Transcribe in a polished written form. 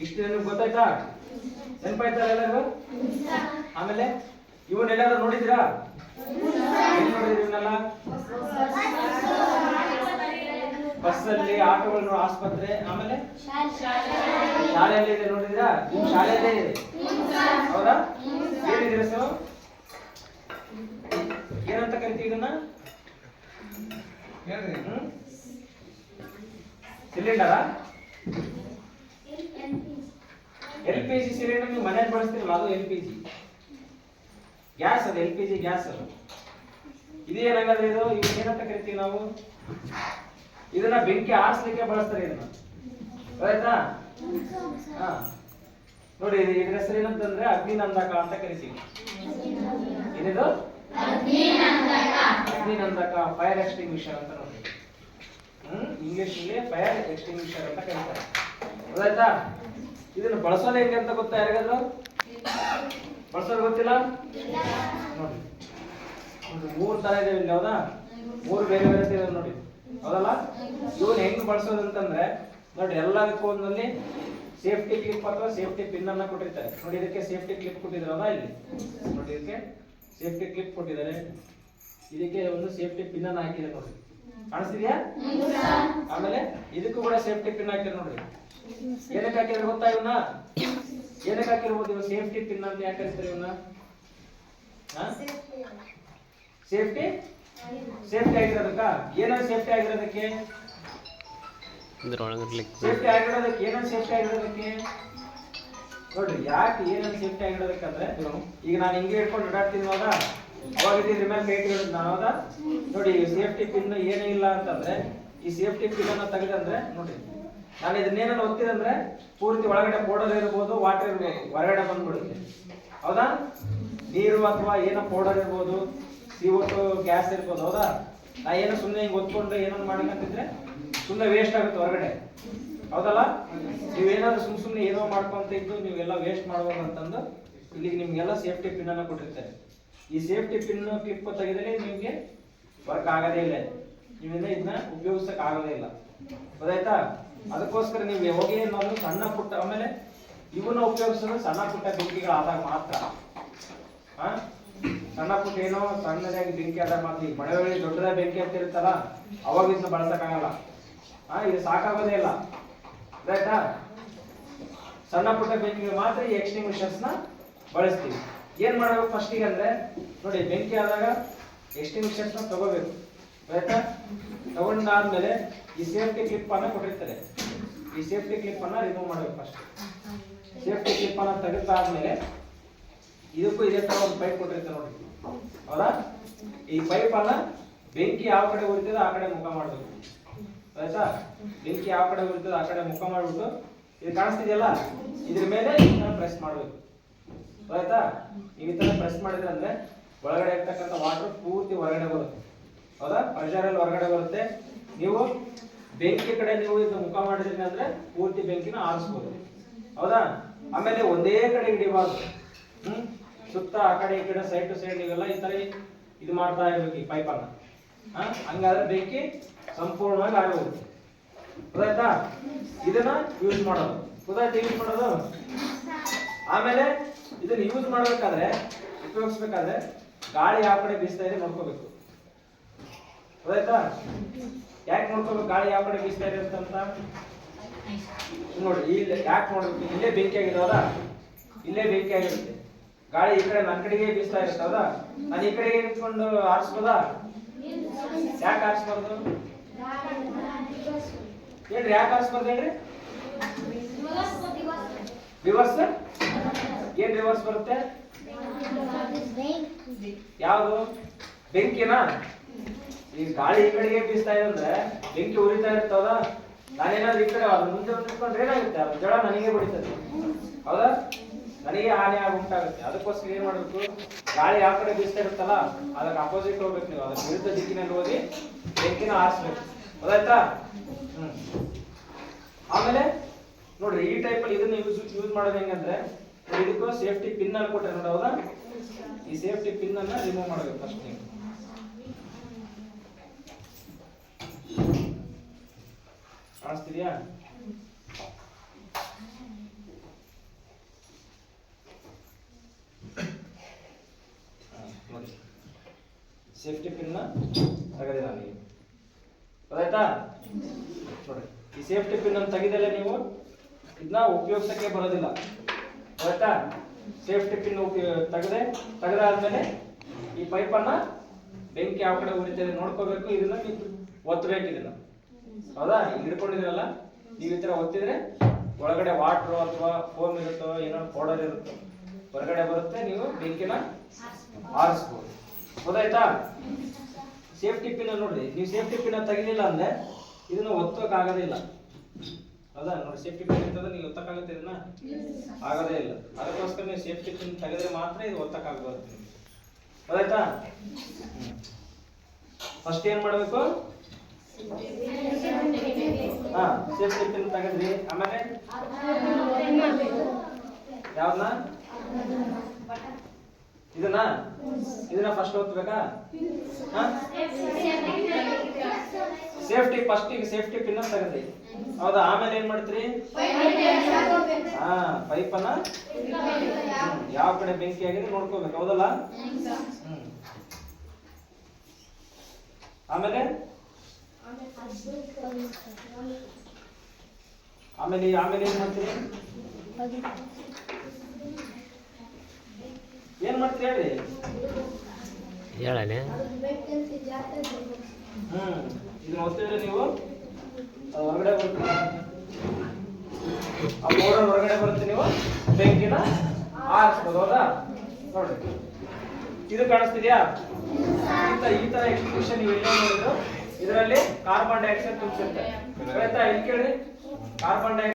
ಇಷ್ಟು ನಿಮ್ಗೆ ಗೊತ್ತಾಯ್ತಾ? ನೆನಪಾಯ್ತಾರ ಎಲ್ಲರಿಗೂ? ಆಮೇಲೆ ಇವನ್ನೆಲ್ಲಾರು ನೋಡಿದ್ರಾ? ಏನ್ ನೋಡಿದ್ರಿ ಇವನ್ನೆಲ್ಲ? ಬಸ್ಸಲ್ಲಿ, ಆಟೋಗಳು, ಆಸ್ಪತ್ರೆ, ಆಮೇಲೆ ಶಾಲೆಯಲ್ಲಿ ಇದೆ ನೋಡಿದ್ರಾ? ನಿಮ್ ಶಾಲೆಯಲ್ಲೇ ಇದೆ ಹೌದಾ? ಏನಿದೆ ಹೆಸರು? ಏನಂತ ಕರಿತೀವಿ ಇದನ್ನ? ಸಿಲಿಂಡರ? LPG ಸಿಲಿಂಡರ್ ನೀವು ಮನೆಯಲ್ಲಿ ಬಳಸ್ತಿರಲ್ಲ, ಅದು LPG ಗ್ಯಾಸ್. ಅದು LPG ಗ್ಯಾಸ್. ಅದು ಇದೇನಾಗಂದ್ರೆ ಇದು ಏನಂತ ಕರಿತೀವಿ ನಾವು? ಇದನ್ನ ಬೆಂಕಿ ಆರಿಸ್ಲಿಕ್ಕೆ ಬಳಸ್ತಾರೆ ಇದನ್ನ, ಆಯ್ತಾ? ಹಾ ನೋಡಿ, ಇದ್ರ ಹೆಸರು ಏನಂತಂದ್ರೆ ಅಗ್ನಿನಂದಕ ಅಂತ ಕರಿತೀವಿ. ಏನಿದು? ಅಗ್ನಿನಂದಕ, ಫೈರ್ ಎಕ್ಸ್ಟಿಂಗ್ವಿಷರ್ ಅಂತ ನೋಡಿ. ಇಂಗ್ಲಿಷ್ ಫೈರ್ ಎಕ್ಸ್ಟಿಂಗ್ವಿಷರ್ ಅಂತ ಕರೀತಾರೆ, ಗೊತ್ತಾಯ್ತಾ? ಇದನ್ನ ಬಳಸೋದು ಹೆಂಗೆ ಅಂತ ಗೊತ್ತಾ ಯಾರಿಗಾದ್ರು? ಬಳಸೋದು ಗೊತ್ತಿಲ್ಲ? ನೋಡಿ, ಒಂದು 3 ತರ ಇದೆ ಇಲ್ಲಿ, ಹೌದಾ? 3 ಬೇರೆ ಬೇರೆ ಇದೆ ನೋಡಿ, ಹೌದಲ್ಲ? ಇವನ್ ಹೆಂಗ್ ಬಳಸೋದು ಅಂತಂದ್ರೆ ನೋಡಿ, ಎಲ್ಲದಕ್ಕೂ ಒಂದಲ್ಲಿ ಸೇಫ್ಟಿ ಕ್ಲಿಪ್ ಅಥವಾ ಸೇಫ್ಟಿ ಪಿನ್ ಅನ್ನ ಕೊಟ್ಟಿರ್ತಾರೆ ನೋಡಿ. ಇದಕ್ಕೆ ಸೇಫ್ಟಿ ಕ್ಲಿಪ್ ಕೊಟ್ಟಿದ್ರಲ್ಲ ಇಲ್ಲಿ ನೋಡಿ, ಇದಕ್ಕೆ ಸೇಫ್ಟಿ ಕ್ಲಿಪ್ ಕೊಟ್ಟಿದ್ದಾರೆ, ಇದಕ್ಕೆ ಒಂದು ಸೇಫ್ಟಿ ಪಿನ್ ಅನ್ನ ಹಾಕಿದ್ದಾರೆ ನೋಡಿ, ಕಾಣಿಸ್ತಿದ್ಯಾ? ಆಮೇಲೆ ಇದಕ್ಕೂ ಕೂಡ ಸೇಫ್ಟಿ ಪಿನ್ ಹಾಕಿದ್ದಾರೆ ನೋಡಿ. ಏನಕ್ಕೆ ಹಾಕಿದ್ರೆ ಗೊತ್ತಾ ಇವನ್ನ? ಏನಕ್ಕೆ ಹಾಕಿರ್ಬೋದು ಇವ್ ಸೇಫ್ಟಿ ಪಿನ್ ಅಂತ ಯಾಕೆ ಕರೀತಾರೆ ಇವನ್ನ? ಸೇಫ್ಟಿ ಆಗಿರೋದಕ್ಕ? ಏನಾದ್ರು ಸೇಫ್ಟಿ ಆಗಿರೋದಕ್ಕೆ? ಸೇಫ್ಟಿ ಆಗಿರೋದಕ್ಕೆ ಏನಾದ್ರು ಸೇಫ್ಟಿ ಆಗಿರೋದಕ್ಕೆ ನೋಡ್ರಿ. ಯಾಕೆ ಏನಾದ್ರು ಸೇಫ್ಟಿ ಆಗಿರೋದಕ್ಕೆ ಅಂದ್ರೆ, ಈಗ ನಾನು ಹಿಂಗೆ ಹಿಡ್ಕೊಂಡು ಓಡಾಡ್ತೀನಿ ಅವಾಗ, ಅವಾಗ ಇದ್ರ ಮೇಲೆ ಕೈ ಇಡೋದು ನಾನು, ಹೌದಾ? ನೋಡಿ, ಸೇಫ್ಟಿ ಪಿನ್ ಏನೂ ಇಲ್ಲ ಅಂತಂದ್ರೆ, ಈ ಸೇಫ್ಟಿ ಪಿನ್ ಅನ್ನ ತೆಗೆದಂದ್ರೆ ನೋಡಿ, ನಾನು ಇದನ್ನೇನನ್ನು ಒತ್ತಿದಂದ್ರೆ ಪೂರ್ತಿ ಒಳಗಡೆ ಪೌಡರ್ ಇರ್ಬೋದು, ವಾಟರ್ ಇರ್ಬೋದು, ಹೊರಗಡೆ ಬಂದ್ಬಿಡುತ್ತೆ, ಹೌದಾ? ನೀರು ಅಥವಾ ಏನೋ ಪೌಡರ್ ಇರ್ಬೋದು, CO2 ಗ್ಯಾಸ್ ಇರ್ಬೋದು, ಹೌದಾ? ನಾ ಏನೋ ಸುಮ್ಮನೆ ಹಿಂಗೆ ಒತ್ಕೊಂಡು ಏನೋ ಮಾಡ್ಬೇಕಂತಿದ್ರೆ ಸುಮ್ಮನೆ ವೇಸ್ಟ್ ಆಗುತ್ತೆ ಹೊರಗಡೆ, ಹೌದಲ್ಲ? ನೀವೇನಾದ್ರೂ ಸುಮ್ಮನೆ ಏನೋ ಮಾಡ್ಕೊಂತ ಇದ್ದು ನೀವೆಲ್ಲ ವೇಸ್ಟ್ ಮಾಡ್ಬೋದು ಅಂತಂದು ಇಲ್ಲಿಗೆ ನಿಮ್ಗೆಲ್ಲ ಸೇಫ್ಟಿ ಪಿನ್ ಅನ್ನ ಕೊಟ್ಟಿರ್ತಾರೆ. ಈ ಸೇಫ್ಟಿ ಪಿನ್ ಕ್ಲಿಪ್ ತೆಗೆದರೆ ನಿಮ್ಗೆ ವರ್ಕ್ ಆಗೋದೇ ಇಲ್ಲ, ನೀವಿಂದ ಇದನ್ನ ಉಪಯೋಗಿಸಕ್ ಆಗೋದೇ ಇಲ್ಲ, ಗೊತ್ತಾಯ್ತಾ? ಅದಕ್ಕೋಸ್ಕರ ನೀವು ಯಾವಾಗ ನಾವು ಸಣ್ಣ ಪುಟ್ಟ, ಆಮೇಲೆ ಇವನ್ನ ಉಪಯೋಗಿಸೋದು ಸಣ್ಣ ಪುಟ್ಟ ಬೆಂಕಿಗಳಾದಾಗ ಮಾತ್ರ. ಸಣ್ಣ ಪುಟ್ಟ ಏನೋ ಸಣ್ಣದಾಗಿ ಬೆಂಕಿ ಆದಾಗ ಮಾತ್ರ. ಈ ಮಳೆಗಳಲ್ಲಿ ದೊಡ್ಡದಾಗಿ ಬೆಂಕಿ ಅಂತ ಇರುತ್ತಲ್ಲ, ಅವಾಗ ಇದನ್ನ ಬಳಸಕ್ಕಾಗಲ್ಲ, ಇದು ಸಾಕಾಗೋದೇ ಇಲ್ಲ, ಗೊತ್ತಾಯ್ತಾ? ಸಣ್ಣ ಪುಟ್ಟ ಬೆಂಕಿಗೆ ಮಾತ್ರ ಈ ಎಕ್ಸ್ಟಿಂಗ್ವಿಷರ್ಸ್ ನ ಬಳಸ್ತೀವಿ. ಏನ್ ಮಾಡಬೇಕು ಫಸ್ಟಿಗೆ ಅಂದ್ರೆ ನೋಡಿ, ಬೆಂಕಿ ಆದಾಗ ಎಕ್ಸ್ಟಿಂಗ್ವಿಷರ್ಸ್ ನ ತಗೋಬೇಕು, ಆಯ್ತಾ? ತಗೊಂಡಾದ್ಮೇಲೆ ಈ ಸೇಫ್ಟಿ ಕ್ಲಿಪ್ ಅನ್ನ ಕೊಟ್ಟಿರ್ತಾರೆ, ಈ ಸೇಫ್ಟಿ ಕ್ಲಿಪ್ ಅನ್ನ ರಿಮೂವ್ ಮಾಡಬೇಕು ಫಸ್ಟ್. ಸೇಫ್ಟಿ ಕ್ಲಿಪ್ ಅನ್ನ ತೆಗೆದಾದ್ಮೇಲೆ ಇದಕ್ಕೂ ಇದೇ ತರ ಒಂದು ಪೈಪ್ ಕೊಟ್ಟಿರ್ತಾರೆ ನೋಡಿ, ಹೌದಾ? ಈ ಪೈಪ್ ಅನ್ನ ಬೆಂಕಿ ಯಾವ ಕಡೆ ಉರಿತದೆ ಆ ಕಡೆ ಮುಖ ಮಾಡಬೇಕು, ಆಯ್ತಾ? ಬೆಂಕಿ ಯಾವ ಕಡೆ ಉರಿತದೆ ಆ ಕಡೆ ಮುಖ ಮಾಡ್ಬಿಟ್ಟು, ಇದು ಕಾಣಿಸ್ತಿದೆಯಲ್ಲ, ಇದ್ರ ಮೇಲೆ ಈ ತರ ಪ್ರೆಸ್ ಮಾಡಬೇಕು, ಆಯ್ತಾ? ನೀವು ಈ ತರ ಪ್ರೆಸ್ ಮಾಡಿದ್ರೆ ಅಂದ್ರೆ ಒಳಗಡೆ ಇರ್ತಕ್ಕಂಥ ವಾಟರ್ ಪೂರ್ತಿ ಹೊರಗಡೆ ಬರುತ್ತೆ, ಹೌದಾ? ಪ್ರೆಷರ್ ಅಲ್ಲಿ ಹೊರಗಡೆ ಬರುತ್ತೆ. ನೀವು ಬೆಂಕಿ ಕಡೆ ನೀವು ಇದು ಮುಖ ಮಾಡಿದ್ರಿ ಅಂದ್ರೆ ಪೂರ್ತಿ ಬೆಂಕಿನ ಆರಿಸ್ಬೋದು, ಹೌದಾ? ಆಮೇಲೆ ಒಂದೇ ಕಡೆ ಹಿಡಿಬಾರ್ದು, ಸುತ್ತ ಆ ಕಡೆ ಈ ಕಡೆ ಸೈಡ್ ಟು ಸೈಡ್ ನೀವೆಲ್ಲ ಈ ತರ ಇದು ಮಾಡ್ತಾ ಇರ್ಬೇಕು ಈ ಪೈಪ್ ಅನ್ನ, ಹಂಗಾದ್ರೆ ಬೆಂಕಿ ಸಂಪೂರ್ಣವಾಗಿ ಆಗೋಗುತ್ತೆ, ಗೊತ್ತಾಯ್ತಾ? ಇದನ್ನ ಯೂಸ್ ಮಾಡೋದು, ಗೊತ್ತಾಯ್ತಾ? ಯೂಸ್ ಮಾಡೋದು. ಆಮೇಲೆ ಇದನ್ನ ಯೂಸ್ ಮಾಡ್ಬೇಕಾದ್ರೆ, ಉಪಯೋಗಿಸ್ಬೇಕಾದ್ರೆ ಗಾಳಿ ಯಾವ ಕಡೆ ಬೀಸ್ತಾ ಇದೆ ನೋಡ್ಕೋಬೇಕು, ಗೊತ್ತಾಯ್ತಾ? ಯಾಕೆ ನೋಡ್ಕೋಬೇಕು ಗಾಳಿ ಯಾವ ಕಡೆ ಬೀಸ್ತಾ ಇದೆ ಅಂತ? ನೋಡಿ, ಇಲ್ಲಿ ಯಾಕೆ ನೋಡ್ಬೇಕು? ಇಲ್ಲೇ ಬೆಂಕಿ ಆಗಿದಾವಲ್ಲ, ಇಲ್ಲೇ ಬೆಂಕಿ ಆಗಿರುತ್ತೆ, ಗಾಳಿ ಈ ಕಡೆ ನನ್ನ ಕಡೆಗೆ ಬೀಸ್ತಾ ಇರುತ್ತೆ, ಹೌದಾ? ನಾನು ಈ ಕಡೆಗೆ ನಿಂತ್ಕೊಂಡು ಆರಿಸ್ಬೋದಾ? ಯಾಕೆ ಆರಿಸ್ಬಾರ್ದು ಹೇಳ್ರಿ? ಯಾಕೆ ಆರಿಸ್ಬಾರ್ದು ಹೇಳ್ರಿ? ರಿವರ್ಸ್. ಏನ್ ರಿವರ್ಸ್ ಬರುತ್ತೆ? ಯಾವುದು? ಬೆಂಕಿನಾ? ಈ ಗಾಳಿ ಈ ಕಡೆಗೆ ಬೀಸ್ತಾ ಇದೆ ಅಂದ್ರೆ ಬೆಂಕಿ ಉರಿತಾ ಇರ್ತದ, ನಾನೇನಾದ್ರು ಈ ಕಡೆ ಮುಂದೆ ನಿಂತ್ಕೊಂಡ್ರೆ ಏನಾಗುತ್ತೆ? ಅದು ಜಳ ನನಗೆ ಬಡಿತದೆ, ಹೌದಾ? ನನಗೆ ಹಾನಿ ಉಂಟಾಗುತ್ತೆ. ಅದಕ್ಕೋಸ್ಕರ ಏನ್ ಮಾಡ್ಬೇಕು? ಗಾಳಿ ಯಾವ ಕಡೆ ಬೀಸ್ತಾ ಇರುತ್ತಲ್ಲ ಅದಕ್ಕೆ ಅಪೋಸಿಟ್ ಹೋಗ್ಬೇಕು, ನೀವು ಅದಕ್ಕೆ ವಿರುದ್ಧ ದಿಕ್ಕಿನಲ್ಲಿ ಹೋಗಿ ಬೆಂಕಿನ ಆರಿಸ್ಬೇಕು, ಗೊತ್ತಾಯ್ತಾ? ಆಮೇಲೆ ನೋಡ್ರಿ, ಈ ಟೈಪ್ ಅಲ್ಲಿ ಇದನ್ನ ಯೂಸ್ ಮಾಡೋದು ಹೆಂಗಂದ್ರೆ, ಇದಕ್ಕೂ ಸೇಫ್ಟಿ ಪಿನ್ ಅಲ್ಲಿ ಕೊಟ್ಟರೆ ನೋಡಿ, ಹೌದಾ? ಈ ಸೇಫ್ಟಿ ಪಿನ್ ಅನ್ನ ರಿಮೂವ್ ಮಾಡಬೇಕು ಫಸ್ಟ್ ನೀವು, ಕಾಣಿಸ್ತಿದ್ಯಾ? ಸೇಫ್ಟಿ ಪಿನ್ ತೆಗೆದಿಲ್ಲ ನೀವು, ಗೊತ್ತಾಯ್ತಾ? ನೋಡಿ ಈ ಸೇಫ್ಟಿ ಪಿನ್ ಅನ್ನು ತೆಗೆದಲ್ಲ ನೀವು ಇದನ್ನ ಉಪಯೋಗಿಸಕ್ಕೆ ಬರೋದಿಲ್ಲ, ಗೊತ್ತಾಯ್ತಾ? ಸೇಫ್ಟಿ ಪಿನ್ ತೆಗೆದಾದ್ಮೇಲೆ ಈ ಪೈಪನ್ನ ಬೆಂಕಿ ಯಾವ ಕಡೆ ಉರಿತದೆ ನೋಡ್ಕೋಬೇಕು, ಇದನ್ನ ನೀವು ಒತ್ತಬೇಕು ಇದನ್ನ, ಹೌದಾ? ಹಿಡ್ಕೊಂಡಿದ್ರಲ್ಲ ನೀವು ಈ ತರ ಒತ್ತಿದ್ರೆ ಒಳಗಡೆ ವಾಟರ್ ಅಥವಾ ಫೋಮ್ ಇರುತ್ತೋ ಏನೋ ಪೌಡರ್ ಇರುತ್ತೋ ಹೊರಗಡೆ ಬರುತ್ತೆ, ನೀವು ಬೆಂಕಿನ ಆರಿಸ್ಬೋದು, ಗೊತ್ತಾಯ್ತಾ? ಸೇಫ್ಟಿ ಪಿನ್ ನೋಡ್ರಿ, ನೀವು ಸೇಫ್ಟಿ ಪಿನ್ ತೆಗಿಲಿಲ್ಲ ಅಂದ್ರೆ ಇದನ್ನ ಒತ್ತೋಕ್ ಆಗೋದಿಲ್ಲ, ಹೌದಾ? ನೋಡಿ ಸೇಫ್ಟಿ ಪಿನ್ ಇರ್ತದೆ, ನೀವು ಒತ್ತಕ್ಕಾಗುತ್ತೆ ಇದನ್ನ ಆಗೋದೇ ಇಲ್ಲ, ಅದಕ್ಕೋಸ್ಕರ ನೀವು ಸೇಫ್ಟಿ ಪಿನ್ ತೆಗೆದ್ರೆ ಮಾತ್ರ ಇದು ಒತ್ತಕ್ಕಾಗ್ಬರುತ್ತೆ, ಗೊತ್ತಾಯ್ತಾ? ಫಸ್ಟ್ ಏನ್ ಮಾಡ್ಬೇಕು? ಹಾ ಸೇಫ್ಟಿ ಪಿನ್ ತೆಗೆದ್ರಿ, ಆಮೇಲೆ ಯಾವ್ದನ್ನ ಇದನ್ನ ಫಸ್ಟ್ ಓದ್ಬೇಕಾ? ಸೇಫ್ಟಿ ಫಸ್ಟ್ ಈಗ ಸೇಫ್ಟಿ ಪಿನ್ ತೆಗೆದ್ರಿ, ಹೌದಾ? ಆಮೇಲೆ ಏನ್ ಮಾಡ್ತೀರಿ? ಹಾ ಪೈಪನ್ನ ಯಾವ ಕಡೆ ಬೆಂಕಿ ಆಗಿದೆ ನೋಡ್ಕೋಬೇಕು, ಹೌದಲ್ಲ? ಆಮೇಲೆ ಆಮೇಲೆ ಆಮೇಲೆ ಏನ್ ಮಾಡ್ತೀರಿ? ಏನ್ ಮಾಡ್ತೀರಿ ಹೇಳ್ರಿ? ಹೇಳನೆ ಇದನ್ನ ಒತ್ತಿದ್ರೆ ನೀವು ಹೊರಗಡೆ ಬರುತ್ತೆ, ಆ ಪೌಡರ್ ಹೊರಗಡೆ ಬರುತ್ತೆ, ನೀವು ಬೆಂಕಿನ ಆರಿಸ್ಬೋದು, ಹೌದಾ? ನೋಡ್ರಿ ಇದು ಕಾಣಿಸ್ತಿದ್ಯಾ? ಈ ತರ ಎಕ್ಸ್ಪ್ರೆಷನ್ ನೀವು ಎಲ್ಲ ನೋಡಿದ್ರು ಇದರಲ್ಲಿ ಕಾರ್ಬನ್ ಡೈಆಕ್ಸೈಡ್ ತುಂಬಿಸುತ್ತೆ, ಆಯ್ತಾ? ಇಲ್ಲಿ ಕೇಳಿ ಕಾರ್ಬನ್ ಡೈಆಕ್ಸೈಡ್